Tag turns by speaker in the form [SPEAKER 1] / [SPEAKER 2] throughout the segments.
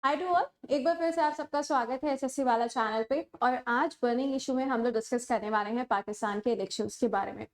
[SPEAKER 1] Hi to all, एक बार फिर से आप सबका स्वागत है एसएससी वाला चैनल पे। और आज बर्निंग इशू में हम लोग डिस्कस करने वाले हैं पाकिस्तान के इलेक्शंस के बारे में।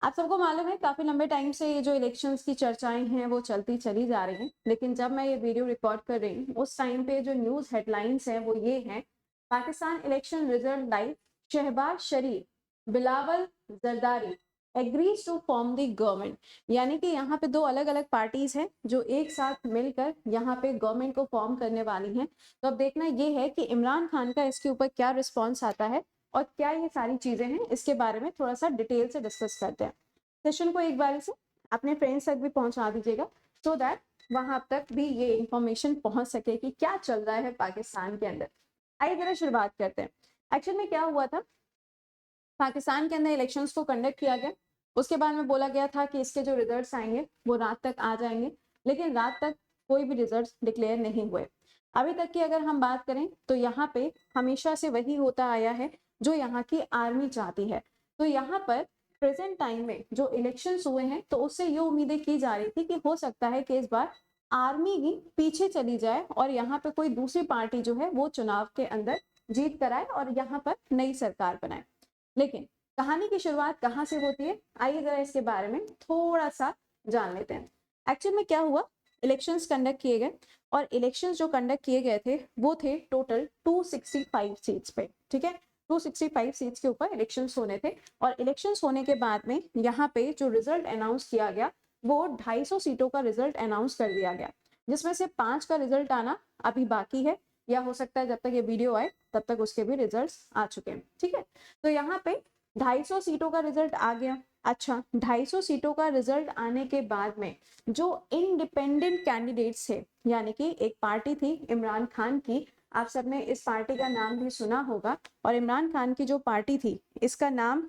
[SPEAKER 1] आप सबको मालूम है काफी लंबे टाइम से ये जो इलेक्शंस की चर्चाएं हैं वो चलती चली जा रही हैं, लेकिन जब मैं ये वीडियो रिकॉर्ड कर रही हूँ उस टाइम पे जो न्यूज हेडलाइंस हैं वो ये हैं: Pakistan election result live, Shahbaz Sharif, Bilawal Zardari agrees to form the government. यानी कि यहाँ पे दो अलग अलग पार्टीज हैं जो एक साथ मिलकर यहाँ पे गवर्नमेंट को फॉर्म करने वाली हैं। तो अब देखना ये है कि इमरान खान का इसके ऊपर क्या रिस्पॉन्स आता है और क्या ये सारी चीजें हैं, इसके बारे में थोड़ा सा डिटेल से डिस्कस करते हैं। सेशन को एक बार से अपने फ्रेंड्स तक भी पहुंचा दीजिएगा सो दैट वहां तक भी ये इंफॉर्मेशन पहुंच सके कि क्या चल रहा है पाकिस्तान के अंदर। आइए जरा शुरुआत करते हैं। एक्चुअल में क्या हुआ था, पाकिस्तान के अंदर इलेक्शंस को कंडक्ट किया गया। उसके बाद में बोला गया था कि इसके जो रिजल्ट्स आएंगे वो रात तक आ जाएंगे, लेकिन रात तक कोई भी रिजल्ट्स डिक्लेयर नहीं हुए। अभी तक की अगर हम बात करें तो यहाँ पे हमेशा से वही होता आया है जो यहाँ की आर्मी चाहती है। तो यहाँ पर प्रेजेंट टाइम में जो इलेक्शंस हुए हैं तो उससे ये उम्मीदें की जा रही थी कि हो सकता है कि इस बार आर्मी ही पीछे चली जाए और यहाँ पे कोई दूसरी पार्टी जो है वो चुनाव के अंदर जीत कराए और यहाँ पर नई सरकार बनाए। लेकिन कहानी की शुरुआत कहाँ से होती है, आइए जरा इसके बारे में थोड़ा सा जान लेते हैं। एक्चुअल में क्या हुआ, इलेक्शंस कंडक्ट किए गए और इलेक्शंस जो कंडक्ट किए गए थे वो थे टोटल 265 सीट्स पे। ठीक है, 265 सीट्स के ऊपर इलेक्शंस होने थे और इलेक्शंस होने के बाद में यहाँ पे जो रिजल्ट अनाउंस किया गया वो 250 सीटों का रिजल्ट अनाउंस कर दिया गया, जिसमें से 5 का रिजल्ट आना अभी बाकी है, या हो सकता है जब तक ये वीडियो आए तब तक उसके भी रिजल्ट्स आ चुके हैं। ठीक है, तो यहाँ पे 250 सीटों का रिजल्ट आ गया। अच्छा, 250 सीटों का रिजल्ट आने के बाद में जो इंडिपेंडेंट कैंडिडेट्स थे, यानी कि एक पार्टी थी इमरान खान की, आप सबने इस पार्टी का नाम भी सुना होगा। और इमरान खान की जो पार्टी थी इसका नाम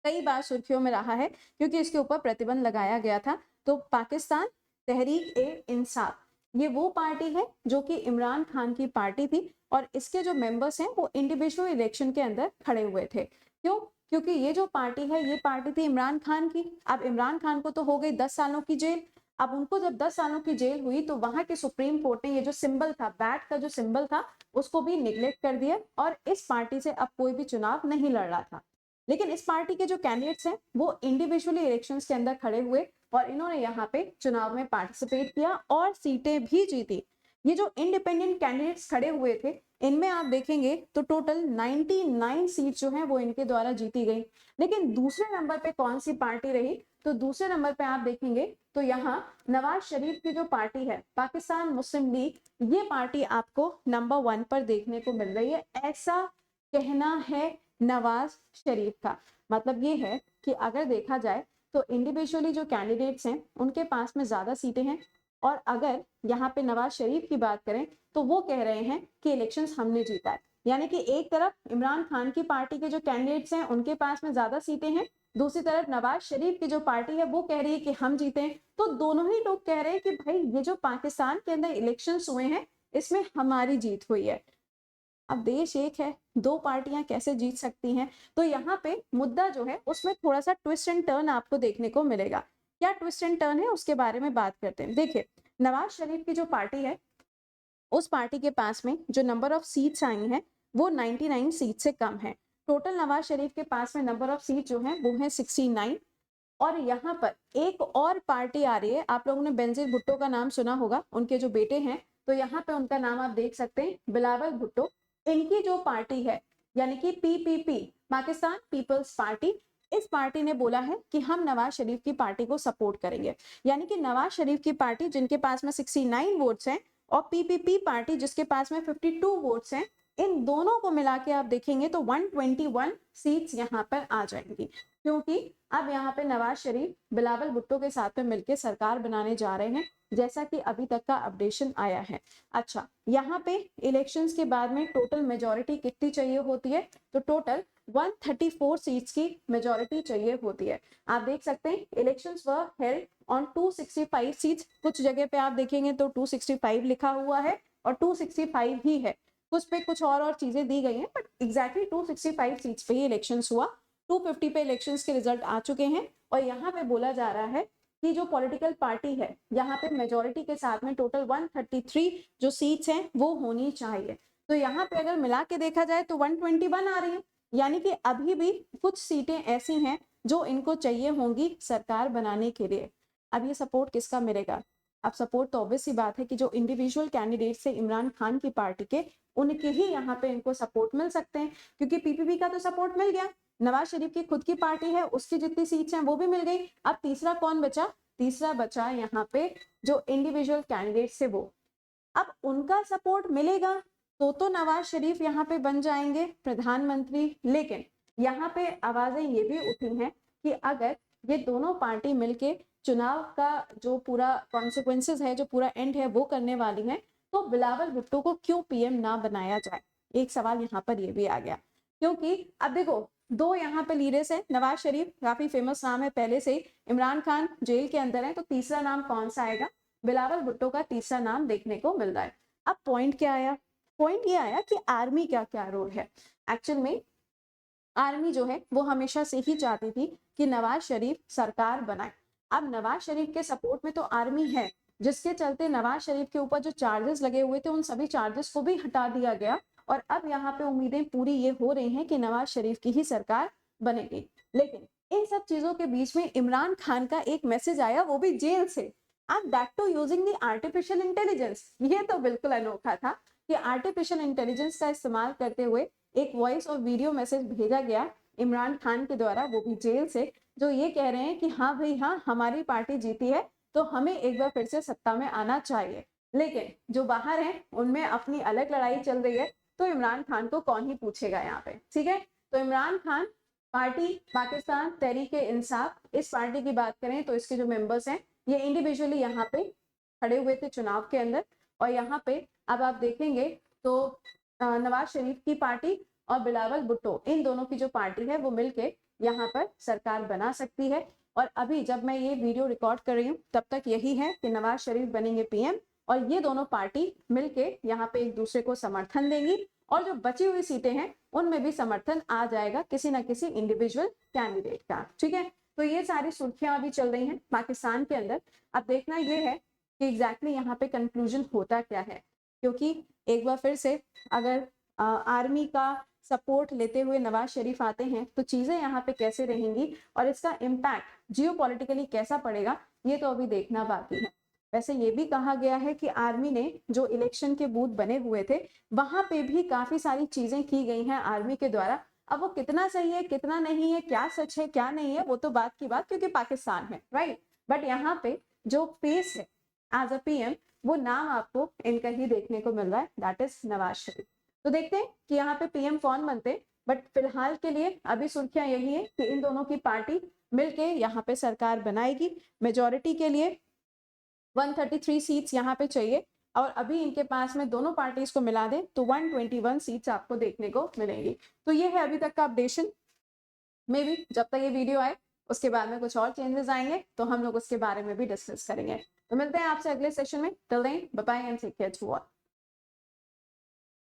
[SPEAKER 1] कई बार सुर्खियों में रहा है क्योंकि इसके ऊपर प्रतिबंध लगाया गया था। तो पाकिस्तान तहरीक ए इंसाफ, ये वो पार्टी है जो कि इमरान खान की पार्टी थी और इसके जो मेंबर्स हैं वो इंडिविजुअल इलेक्शन के अंदर खड़े हुए थे। क्यों? क्योंकि ये जो पार्टी है ये पार्टी थी इमरान खान की। अब इमरान खान को तो हो गई 10 सालों की जेल। अब उनको जब 10 सालों की जेल हुई तो वहां के सुप्रीम कोर्ट ने ये जो सिंबल था, बैट का जो सिंबल था, उसको भी निग्लेक्ट कर दिया और इस पार्टी से अब कोई भी चुनाव नहीं लड़ रहा था। लेकिन इस पार्टी के जो कैंडिडेट्स हैं वो इंडिविजुअली इलेक्शंस के अंदर खड़े हुए और इन्होंने यहाँ पे चुनाव में पार्टिसिपेट किया और सीटें भी जीती। ये जो इंडिपेंडेंट कैंडिडेट्स खड़े हुए थे इनमें आप देखेंगे तो टोटल 99 सीट जो है वो इनके द्वारा जीती गई। लेकिन दूसरे नंबर पे कौन सी पार्टी रही, तो दूसरे नंबर पे आप देखेंगे तो यहाँ नवाज शरीफ की जो पार्टी है पाकिस्तान मुस्लिम लीग, ये पार्टी आपको नंबर 1 पर देखने को मिल रही है। ऐसा कहना है नवाज शरीफ का। मतलब ये है कि अगर देखा जाए तो इंडिविजुअली जो कैंडिडेट्स हैं उनके पास में ज्यादा सीटें हैं और अगर यहाँ पे नवाज शरीफ की बात करें तो वो कह रहे हैं कि इलेक्शंस हमने जीता है। यानी कि एक तरफ इमरान खान की पार्टी के जो कैंडिडेट्स हैं उनके पास में ज्यादा सीटें हैं, दूसरी तरफ नवाज शरीफ की जो पार्टी है वो कह रही है कि हम जीते हैं। तो दोनों ही लोग कह रहे हैं कि भाई ये जो पाकिस्तान के अंदर इलेक्शंस हुए हैं इसमें हमारी जीत हुई है। अब देश एक है, दो पार्टियां कैसे जीत सकती हैं? तो यहाँ पे मुद्दा जो है उसमें थोड़ा सा ट्विस्ट एंड टर्न आपको देखने को मिलेगा। क्या ट्विस्ट एंड टर्न है उसके बारे में बात करते हैं। देखिए, नवाज शरीफ की जो पार्टी है उस पार्टी के पास में जो नंबर ऑफ सीट्स आई हैं वो 99 सीट से कम है। टोटल नवाज शरीफ के पास में नंबर ऑफ सीट जो है वो है 69। और यहाँ पर एक और पार्टी आ रही है, आप लोगों ने बेनजीर भुट्टो का नाम सुना होगा, उनके जो बेटे हैं, तो यहाँ पे उनका नाम आप देख सकते हैं, बिलावल भुट्टो। इनकी जो पार्टी है यानी कि पीपीपी, पाकिस्तान पीपल्स पार्टी, इस पार्टी ने बोला है कि हम नवाज शरीफ की पार्टी को सपोर्ट करेंगे। यानी कि नवाज शरीफ की पार्टी जिनके पास में 69 वोट्स हैं और पीपीपी पार्टी जिसके पास में 52 वोट्स हैं, इन दोनों को मिला के आप देखेंगे तो 121 सीट्स यहाँ पर आ जाएंगी। क्योंकि अब यहाँ पे नवाज शरीफ बिलावल भुट्टो के साथ में मिलकर सरकार बनाने जा रहे हैं, जैसा कि अभी तक का अपडेशन आया है। अच्छा, यहाँ पे इलेक्शंस के बाद में टोटल मेजोरिटी कितनी चाहिए होती है, तो टोटल 134 सीट्स की मेजोरिटी चाहिए होती है। आप देख सकते हैं elections were held on 265 seats. कुछ जगह पे आप देखेंगे तो 265 लिखा हुआ है और 265 ही है, कुछ पे कुछ और चीजें दी गई हैं, बट एग्जैक्टली 265 सीट्स पे ही इलेक्शंस हुआ। 250 पे इलेक्शंस के रिजल्ट आ चुके हैं और यहाँ पे बोला जा रहा है कि जो पॉलिटिकल पार्टी है यहाँ पे मेजोरिटी के साथ में टोटल 133 जो सीट्स हैं वो होनी चाहिए। तो यहाँ पे अगर मिला के देखा जाए तो 121 आ रही है, यानी कि अभी भी कुछ सीटें ऐसी हैं जो इनको चाहिए होंगी सरकार बनाने के लिए। अब ये सपोर्ट किसका मिलेगा? अब सपोर्ट तो ऑब्वियस सी बात है कि जो इंडिविजुअल कैंडिडेट से इमरान खान की पार्टी के, उनके ही यहाँ पे इनको सपोर्ट मिल सकते हैं, क्योंकि पीपीपी का तो सपोर्ट मिल गया, नवाज शरीफ की खुद की पार्टी है उसकी जितनी सीट्स हैं वो भी मिल गई। अब तीसरा कौन बचा? तीसरा बचा यहाँ पे जो इंडिविजुअल कैंडिडेट से वो, अब उनका सपोर्ट मिलेगा तो नवाज शरीफ यहाँ पे बन जाएंगे प्रधानमंत्री। लेकिन यहाँ पे आवाजें ये भी उठी हैं कि अगर ये दोनों पार्टी मिलके चुनाव का जो पूरा कॉन्सिक्वेंसेस है, जो पूरा एंड है वो करने वाली है, तो बिलावल भुट्टो को क्यों पीएम ना बनाया जाए? एक सवाल यहाँ पर ये भी आ गया, क्योंकि अब देखो दो यहाँ पे लीडर्स हैं, नवाज शरीफ काफी फेमस नाम है पहले से ही, इमरान खान जेल के अंदर है, तो तीसरा नाम कौन सा आएगा? बिलावल भुट्टो का तीसरा नाम देखने को मिल रहा है। अब पॉइंट क्या आया? पॉइंट ये आया कि आर्मी क्या क्या रोल है। एक्चुअल में आर्मी जो है वो हमेशा से ही चाहती थी कि नवाज शरीफ सरकार बनाए। अब नवाज शरीफ के सपोर्ट में तो आर्मी है, जिसके चलते नवाज शरीफ के ऊपर जो चार्जेस लगे हुए थे उन सभी चार्जेस को भी हटा दिया गया, और अब यहाँ पे उम्मीदें पूरी ये हो रही हैं कि नवाज शरीफ की ही सरकार बनेगी। लेकिन इन सब चीजों के बीच में इमरान खान का एक मैसेज आया, वो भी जेल से, and that too using the artificial intelligence. ये तो बिल्कुल अनोखा था कि आर्टिफिशियल इंटेलिजेंस का इस्तेमाल करते हुए एक वॉइस और वीडियो मैसेज भेजा गया इमरान खान के द्वारा, वो भी जेल से, जो ये कह रहे हैं कि हाँ भाई हाँ, हमारी पार्टी जीती है तो हमें एक बार फिर से सत्ता में आना चाहिए। लेकिन जो बाहर हैं उनमें अपनी अलग लड़ाई चल रही है, तो इमरान खान को कौन ही पूछेगा यहाँ पे, ठीक है। तो इमरान खान पार्टी पाकिस्तान तहरीक इंसाफ, इस पार्टी की बात करें तो इसके जो मेंबर्स हैं ये इंडिविजुअली यहाँ पे खड़े हुए थे चुनाव के अंदर, और यहाँ पे अब आप देखेंगे तो नवाज शरीफ की पार्टी और बिलावल भुट्टो, इन दोनों की जो पार्टी है वो मिलके यहाँ पर सरकार बना सकती है। और अभी जब मैं ये वीडियो रिकॉर्ड कर रही हूँ तब तक यही है कि नवाज शरीफ बनेंगे पीएम, और ये दोनों पार्टी मिलके यहाँ पे एक दूसरे को समर्थन देंगी, और जो बची हुई सीटें हैं उनमें भी समर्थन आ जाएगा किसी ना किसी इंडिविजुअल कैंडिडेट का, ठीक है। तो ये सारी सुर्खियां अभी चल रही हैं पाकिस्तान के अंदर। अब देखना ये है कि एग्जैक्टली यहाँ पे कंक्लूजन होता क्या है, क्योंकि एक बार फिर से अगर आर्मी का सपोर्ट लेते हुए नवाज शरीफ आते हैं तो चीजें यहाँ पे कैसे रहेंगी और इसका इम्पैक्ट जियोपॉलिटिकली कैसा पड़ेगा, ये तो अभी देखना बाकी है। वैसे ये भी कहा गया है कि आर्मी ने जो इलेक्शन के बूथ बने हुए थे वहां पे भी काफी सारी चीजें की गई हैं आर्मी के द्वारा। अब वो कितना सही है कितना नहीं है, क्या सच है क्या नहीं है, वो तो बात की बात, क्योंकि पाकिस्तान है, राइट। बट यहाँ पे जो फेस है एज अ पीएम, वो नाम आपको इनका ही देखने को मिल रहा है, दैट इज नवाज शरीफ। तो देखते हैं कि यहाँ पे पीएम कौन बनते हैं, बट फिलहाल के लिए अभी सुर्खियां यही है कि इन दोनों की पार्टी मिलके यहाँ पे सरकार बनाएगी। मेजोरिटी के लिए 133 सीट्स यहाँ पे चाहिए, और अभी इनके पास में दोनों पार्टीज को मिला दें तो 121 सीट्स आपको देखने को मिलेंगी। तो ये है अभी तक का अपडेशन। मे बी जब तक ये वीडियो आए उसके बाद में कुछ और चेंजेस आएंगे तो हम लोग उसके बारे में भी डिस्कस करेंगे। तो मिलते हैं आपसे अगले सेशन में। Till then bye bye and take care to all.